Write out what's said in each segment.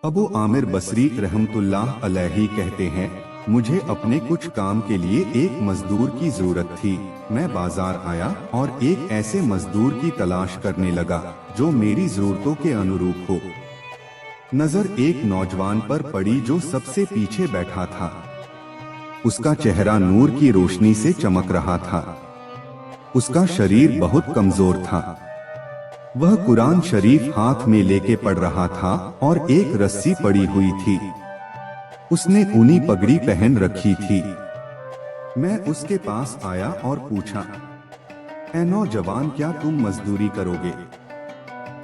अबू आमिर बसरी रहमतुल्लाह अलैहि कहते हैं, मुझे अपने कुछ काम के लिए एक मजदूर की जरूरत थी। मैं बाजार आया और एक ऐसे मजदूर की तलाश करने लगा जो मेरी जरूरतों के अनुरूप हो। नजर एक नौजवान पर पड़ी जो सबसे पीछे बैठा था। उसका चेहरा नूर की रोशनी से चमक रहा था। उसका शरीर बहुत कमजोर था। वह कुरान शरीफ हाथ में लेके पढ़ रहा था और एक रस्सी पड़ी हुई थी। उसने ऊनी पगड़ी पहन रखी थी। मैं उसके पास आया और पूछा, ऐ नौजवान, क्या तुम मजदूरी करोगे?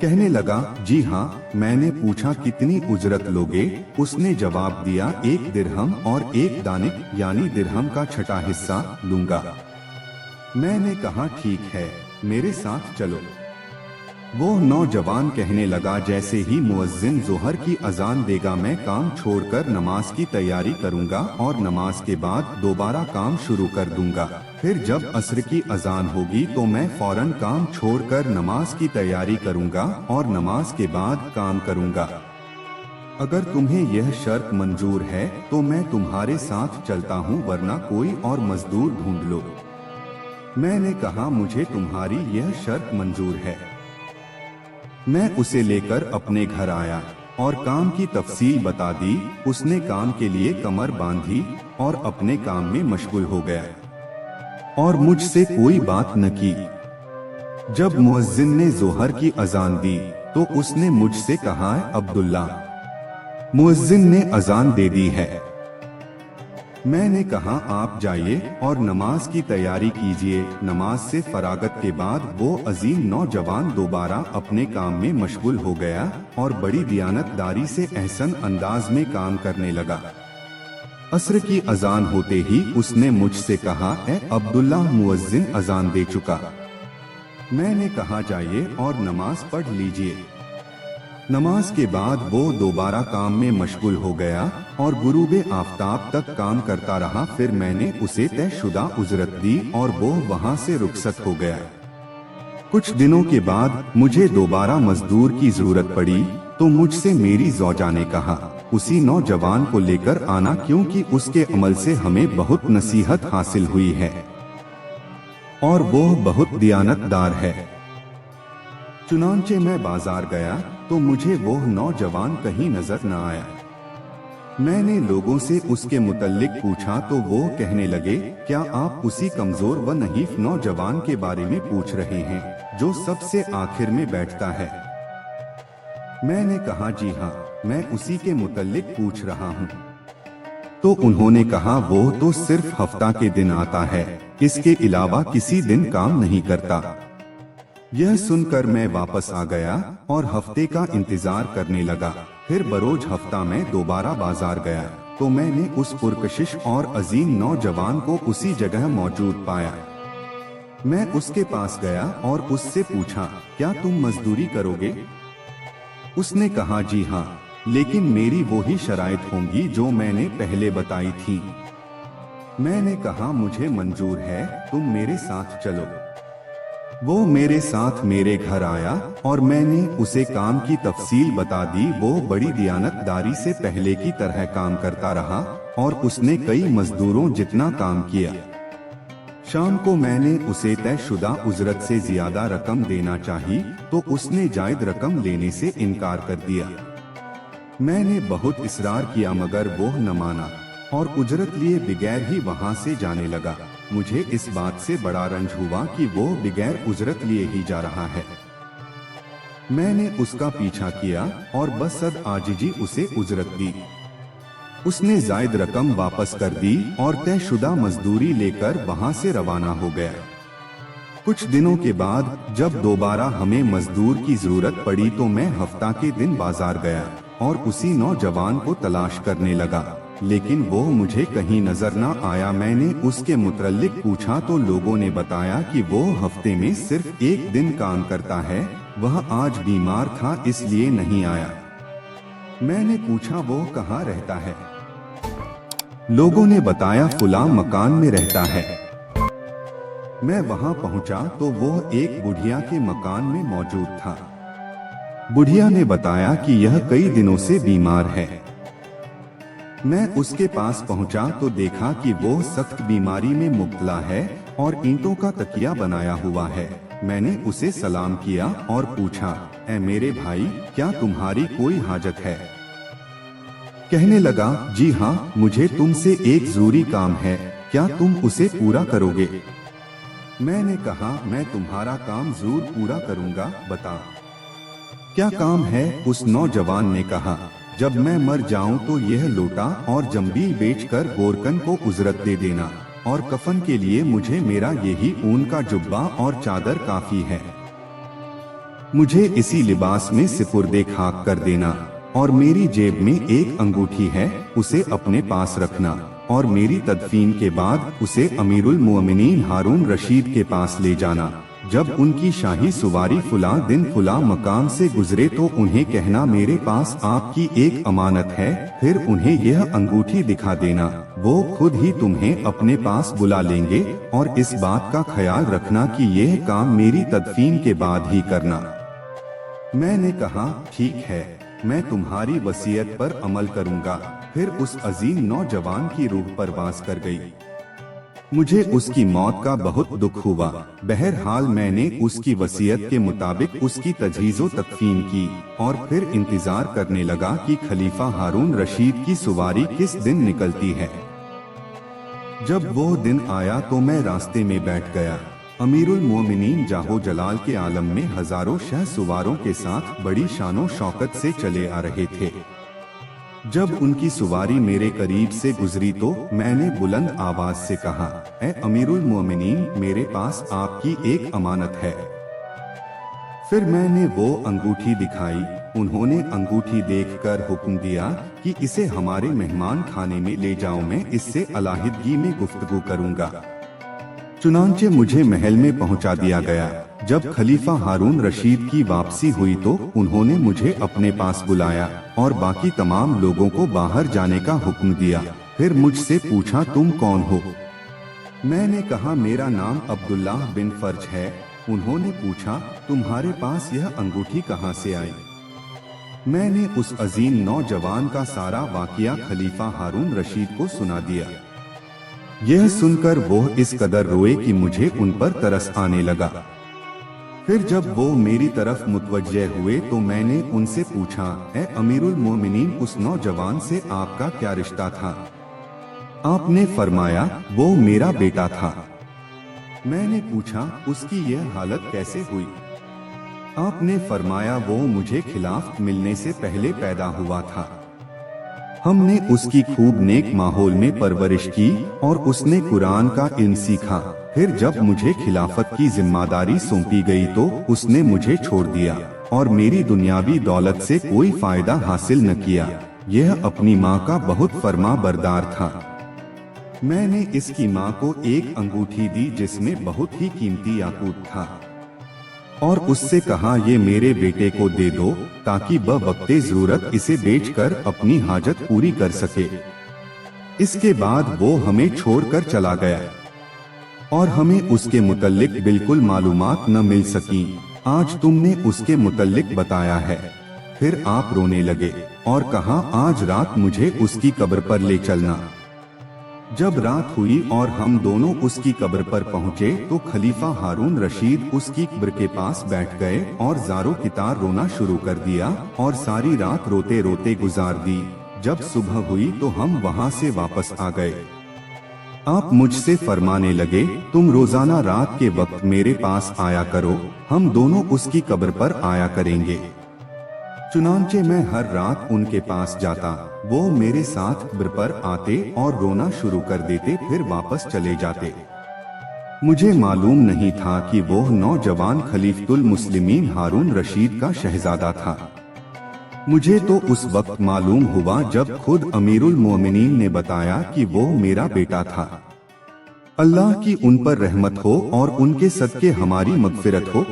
कहने लगा, जी हाँ। मैंने पूछा, कितनी उजरत लोगे? उसने जवाब दिया, 1 दिरहम और 1 दानिक यानी दिरहम का छठा हिस्सा लूंगा। मैंने कहा, ठीक है, मेरे साथ चलो। वो नौजवान कहने लगा, जैसे ही मुअज्जिन जोहर की अजान देगा मैं काम छोड़कर नमाज की तैयारी करूंगा और नमाज के बाद दोबारा काम शुरू कर दूंगा। फिर जब असर की अजान होगी तो मैं फौरन काम छोड़कर नमाज की तैयारी करूंगा और नमाज के बाद काम करूंगा। अगर तुम्हें यह शर्त मंजूर है तो मैं तुम्हारे साथ चलता हूँ, वरना कोई और मजदूर ढूंढ लो। मैंने कहा, मुझे तुम्हारी यह शर्त मंजूर है। मैं उसे लेकर अपने घर आया और काम की तफसील बता दी। उसने काम के लिए कमर बांधी और अपने काम में मशगूल हो गया और मुझसे कोई बात न की। जब मुअज्जिन ने जोहर की अजान दी तो उसने मुझसे कहा, अब्दुल्ला, मुअज्जिन ने अजान दे दी है। मैंने कहा, आप जाइए और नमाज की तैयारी कीजिए। नमाज से फरागत के बाद वो अजीम नौजवान दोबारा अपने काम में मशगूल हो गया और बड़ी दियानतदारी से एहसन अंदाज में काम करने लगा। असर की अजान होते ही उसने मुझसे कहा, ए अब्दुल्ला, मुअज्जिन अजान दे चुका। मैंने कहा, जाइए और नमाज पढ़ लीजिए। नमाज के बाद वो दोबारा काम में मशगूल हो गया और गुरूबे आफताब तक काम करता रहा। फिर मैंने उसे तयशुदा उजरत दी और वो वहां से रुखसत हो गया। कुछ दिनों के बाद मुझे दोबारा मजदूर की जरूरत पड़ी तो मुझसे मेरी ज़ौजा ने कहा, उसी नौजवान को लेकर आना, क्योंकि उसके अमल से हमें बहुत नसीहत हासिल हुई है और वो बहुत दियानतदार है। चुनांचे मैं बाजार गया तो मुझे वो नौजवान कहीं नजर न आया। मैंने लोगों से उसके मुतल्लिक पूछा तो वो कहने लगे, क्या आप उसी कमजोर व नहीफ नौजवान के बारे में पूछ रहे हैं जो सबसे आखिर में बैठता है? मैंने कहा, जी हाँ, मैं उसी के मुतल्लिक पूछ रहा हूँ। तो उन्होंने कहा, वो तो सिर्फ हफ्ता के दिन आता है, इसके अलावा किसी दिन काम नहीं करता। यह सुनकर मैं वापस आ गया और हफ्ते का इंतजार करने लगा। फिर बरोज हफ्ता में दोबारा बाजार गया तो मैंने उस पुरकशिश और अजीम नौजवान को उसी जगह मौजूद पाया। मैं उसके पास गया और उससे पूछा, क्या तुम मजदूरी करोगे? उसने कहा, जी हाँ, लेकिन मेरी वही शराइत होंगी जो मैंने पहले बताई थी। मैंने कहा, मुझे मंजूर है, तुम मेरे साथ चलो। वो मेरे साथ मेरे घर आया और मैंने उसे काम की तफसील बता दी। वो बड़ी दियानतदारी से पहले की तरह काम करता रहा और उसने कई मजदूरों जितना काम किया। शाम को मैंने उसे तयशुदा उजरत से ज्यादा रकम देना चाही तो उसने जायद रकम लेने से इनकार कर दिया। मैंने बहुत इसरार किया मगर वो न माना और उजरत लिए बगैर ही वहां से जाने लगा। मुझे इस बात से बड़ा रंज हुआ कि वो बगैर उजरत लिए ही जा रहा है। मैंने उसका पीछा किया और बसद आजिजी उसे उजरत दी। उसने जायद रकम वापस कर दी और तयशुदा मजदूरी लेकर वहां से रवाना हो गया। कुछ दिनों के बाद जब दोबारा हमें मजदूर की जरूरत पड़ी तो मैं हफ्ता के दिन बाजार गया और उसी नौजवान को तलाश करने लगा, लेकिन वो मुझे कहीं नजर न आया। मैंने उसके मुतल्लिक पूछा तो लोगों ने बताया कि वो हफ्ते में सिर्फ 1 दिन काम करता है। वह आज बीमार था इसलिए नहीं आया। मैंने पूछा, वो कहाँ रहता है? लोगों ने बताया, फुला मकान में रहता है। मैं वहां पहुंचा तो वो एक बुढ़िया के मकान में मौजूद था। बुढ़िया ने बताया कि यह कई दिनों से बीमार है। मैं उसके पास पहुंचा तो देखा कि वो सख्त बीमारी में मुब्तला है और ईंटों का तकिया बनाया हुआ है। मैंने उसे सलाम किया और पूछा, ऐ मेरे भाई, क्या तुम्हारी कोई हाजत है? कहने लगा, जी हाँ, मुझे तुमसे एक जरूरी काम है, क्या तुम उसे पूरा करोगे? मैंने कहा, मैं तुम्हारा काम जरूर पूरा करूंगा, बता क्या काम है? उस नौजवान ने कहा, जब मैं मर जाऊं तो यह लोटा और जंबील बेचकर गोरकन को उजरत दे देना और कफन के लिए मुझे मेरा यही ऊन का जुब्बा और चादर काफी है। मुझे इसी लिबास में सिपुर्दे खाक कर देना और मेरी जेब में एक अंगूठी है, उसे अपने पास रखना और मेरी तदफीन के बाद उसे अमीरुल मोमिनीन हारून रशीद के पास ले जाना। जब उनकी शाही सवारी फुला दिन फुला मकाम से गुजरे तो उन्हें कहना, मेरे पास आपकी एक अमानत है। फिर उन्हें यह अंगूठी दिखा देना, वो खुद ही तुम्हें अपने पास बुला लेंगे और इस बात का ख्याल रखना कि यह काम मेरी तदफीन के बाद ही करना। मैंने कहा, ठीक है, मैं तुम्हारी वसीयत पर अमल करूंगा। फिर उस अजीम नौजवान की रूह परवास कर गई। मुझे उसकी मौत का बहुत दुख हुआ। बहरहाल मैंने उसकी वसीयत के मुताबिक उसकी तजहीज़ो तकफीन की और फिर इंतजार करने लगा कि खलीफा हारून रशीद की सवारी किस दिन निकलती है। जब वो दिन आया तो मैं रास्ते में बैठ गया। अमीरुल मोमिनीन जाहो जलाल के आलम में हजारों शह सवारों के साथ बड़ी शानो शौकत से चले आ रहे थे। जब उनकी सवारी मेरे करीब से गुजरी तो मैंने बुलंद आवाज से कहा, ऐ अमीरुल मोमिनीन, मेरे पास आपकी एक अमानत है। फिर मैंने वो अंगूठी दिखाई। उन्होंने अंगूठी देखकर हुक्म दिया कि इसे हमारे मेहमान खाने में ले जाओ, मैं इससे अलाहिदगी में गुफ्तगू करूंगा। चुनांचे मुझे महल में पहुंचा दिया गया। जब खलीफा हारून रशीद की वापसी हुई तो उन्होंने मुझे अपने पास बुलाया और बाकी तमाम लोगों को बाहर जाने का हुक्म दिया। फिर मुझसे पूछा, तुम कौन हो? मैंने कहा, मेरा नाम अब्दुल्लाह बिन फर्ज है। उन्होंने पूछा, तुम्हारे पास यह अंगूठी कहाँ से आई? मैंने उस अजीम नौजवान का सारा वाकिया खलीफा हारून रशीद को सुना दिया। यह सुनकर वो इस कदर रोए कि मुझे उन पर तरस आने लगा। फिर जब वो मेरी तरफ मुतवज्जह हुए तो मैंने उनसे पूछा, ए अमीरुल मोमिनीन, उस नौजवान से आपका क्या रिश्ता था? आपने फरमाया, वो मेरा बेटा था। मैंने पूछा, उसकी यह हालत कैसे हुई? आपने फरमाया, वो मुझे खिलाफ मिलने से पहले पैदा हुआ था। हमने उसकी खूब नेक माहौल में परवरिश की और उसने कुरान का इल्म सीखा। फिर जब मुझे खिलाफत की जिम्मेदारी सौंपी गई तो उसने मुझे छोड़ दिया और मेरी दुनियावी दौलत से कोई फायदा हासिल न किया। यह अपनी माँ का बहुत फर्मा बरदार था। मैंने इसकी माँ को एक अंगूठी दी जिसमें बहुत ही कीमती याकूत था और उससे कहा, ये मेरे बेटे को दे दो ताकि बवक्ते जरूरत इसे बेचकर अपनी हाजत पूरी कर सके। इसके बाद वो हमें छोड़कर चला गया और हमें उसके मुतल्लिक बिल्कुल मालूमात न मिल सकी। आज तुमने उसके मुतल्लिक बताया है। फिर आप रोने लगे और कहा, आज रात मुझे उसकी कब्र पर ले चलना। जब रात हुई और हम दोनों उसकी कब्र पर पहुंचे तो खलीफा हारून रशीद उसकी कब्र के पास बैठ गए और ज़ारो कितार रोना शुरू कर दिया और सारी रात रोते रोते गुजार दी। जब सुबह हुई तो हम वहां से वापस आ गए। आप मुझसे फरमाने लगे, तुम रोजाना रात के वक्त मेरे पास आया करो, हम दोनों उसकी कब्र पर आया करेंगे। चुनांचे मैं हर रात उनके पास जाता, वो मेरे साथ कब्र पर आते और रोना शुरू कर देते, फिर वापस चले जाते। मुझे मालूम नहीं था कि वो नौजवान खलीफतुल मुस्लिमीन हारून रशीद का शहजादा था। मुझे तो उस वक्त मालूम हुआ जब खुद अमीरुल मोमिनीन ने बताया कि वो मेरा बेटा था। अल्लाह की उन पर रहमत हो और उनके सदके हमारी मगफिरत हो।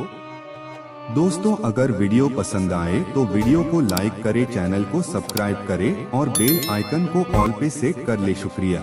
दोस्तों, अगर वीडियो पसंद आए तो वीडियो को लाइक करें, चैनल को सब्सक्राइब करें और बेल आइकन को ऑल पे सेट कर ले। शुक्रिया।